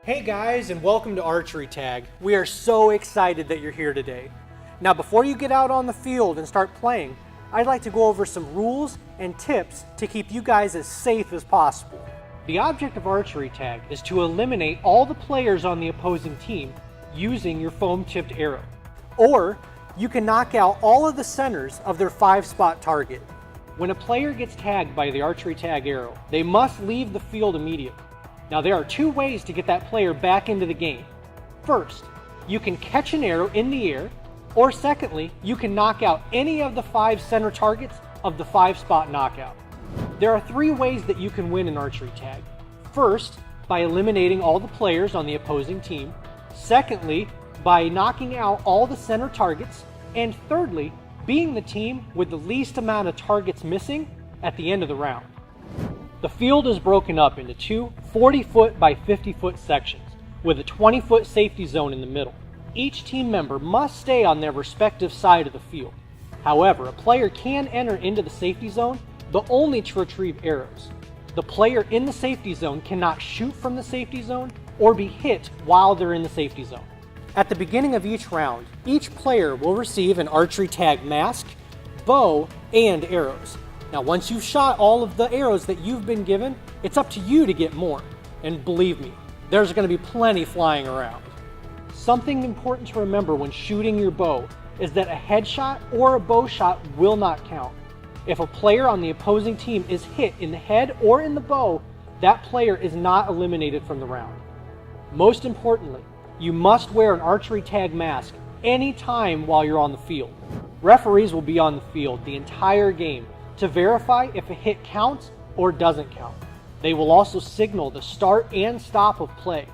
Hey guys, and welcome to Archery Tag. We are so excited that you're here today. Now before you get out on the field and start playing, I'd like to go over some rules and tips to keep you guys as safe as possible. The object of Archery Tag is to eliminate all the players on the opposing team using your foam-tipped arrow. Or you can knock out all of the centers of their 5-spot target. When a player gets tagged by the Archery Tag arrow, they must leave the field immediately. Now there are two ways to get that player back into the game. First, you can catch an arrow in the air, or secondly, you can knock out any of the 5 center targets of the 5-spot knockout. There are 3 ways that you can win an Archery Tag. First, by eliminating all the players on the opposing team. Secondly, by knocking out all the center targets. And thirdly, being the team with the least amount of targets missing at the end of the round. The field is broken up into 2 40-foot by 50-foot sections with a 20-foot safety zone in the middle. Each team member must stay on their respective side of the field. However, a player can enter into the safety zone, but only to retrieve arrows. The player in the safety zone cannot shoot from the safety zone or be hit while they're in the safety zone. At the beginning of each round, each player will receive an Archery Tag mask, bow, and arrows. Now once you've shot all of the arrows that you've been given, it's up to you to get more. And believe me, there's going to be plenty flying around. Something important to remember when shooting your bow is that a headshot or a bow shot will not count. If a player on the opposing team is hit in the head or in the bow, that player is not eliminated from the round. Most importantly, you must wear an Archery Tag mask anytime while you're on the field. Referees will be on the field the entire game to verify if a hit counts or doesn't count. They will also signal the start and stop of play.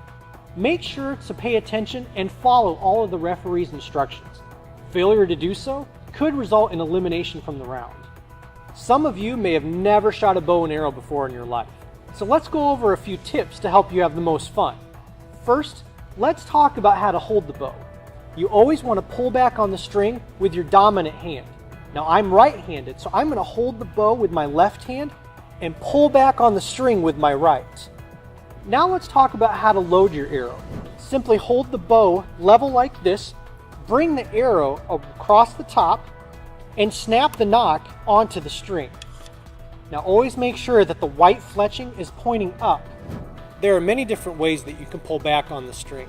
Make sure to pay attention and follow all of the referee's instructions. Failure to do so could result in elimination from the round. Some of you may have never shot a bow and arrow before in your life, so let's go over a few tips to help you have the most fun. First, let's talk about how to hold the bow. You always want to pull back on the string with your dominant hand. Now I'm right-handed, so I'm going to hold the bow with my left hand and pull back on the string with my right. Now let's talk about how to load your arrow. Simply hold the bow level like this, bring the arrow across the top, and snap the nock onto the string. Now always make sure that the white fletching is pointing up. There are many different ways that you can pull back on the string,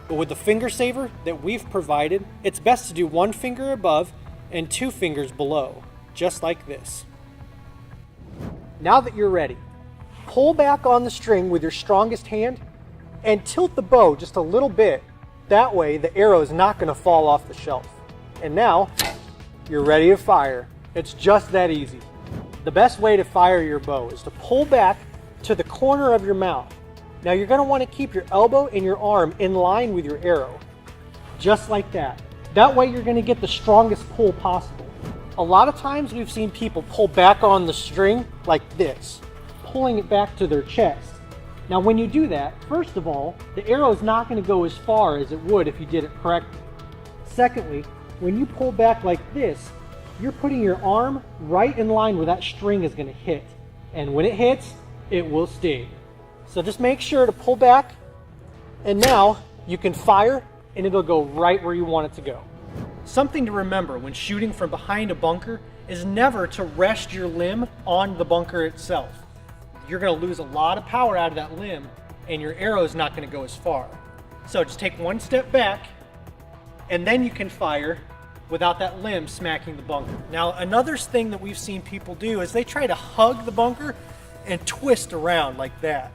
but with the finger saver that we've provided, it's best to do 1 finger above and 2 fingers below, just like this. Now that you're ready, pull back on the string with your strongest hand and tilt the bow just a little bit. That way the arrow is not going to fall off the shelf. And now you're ready to fire. It's just that easy. The best way to fire your bow is to pull back to the corner of your mouth. Now you're going to want to keep your elbow and your arm in line with your arrow, just like that. That way you're going to get the strongest pull possible. A lot of times we've seen people pull back on the string like this, pulling it back to their chest. Now when you do that, first of all, the arrow is not going to go as far as it would if you did it correctly. Secondly, when you pull back like this, you're putting your arm right in line where that string is going to hit. And when it hits, it will sting. So just make sure to pull back, and now you can fire and it'll go right where you want it to go. Something to remember when shooting from behind a bunker is never to rest your limb on the bunker itself. You're going to lose a lot of power out of that limb and your arrow is not going to go as far. So just take 1 step back and then you can fire without that limb smacking the bunker. Now another thing that we've seen people do is they try to hug the bunker and twist around like that.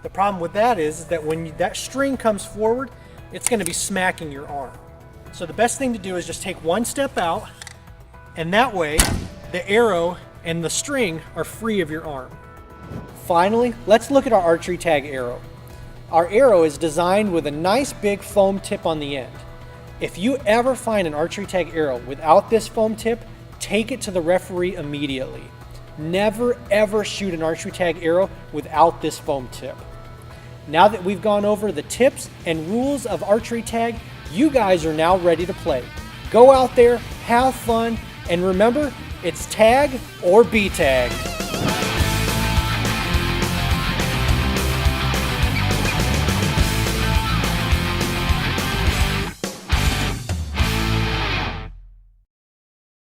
The problem with that is that when that string comes forward, it's going to be smacking your arm. So the best thing to do is just take 1 step out, and that way the arrow and the string are free of your arm. Finally, let's look at our Archery Tag arrow. Our arrow is designed with a nice big foam tip on the end. If you ever find an Archery Tag arrow without this foam tip, take it to the referee immediately. Never ever shoot an Archery Tag arrow without this foam tip. Now that we've gone over the tips and rules of Archery Tag, you guys are now ready to play. Go out there, have fun, and remember, it's tag or be tagged.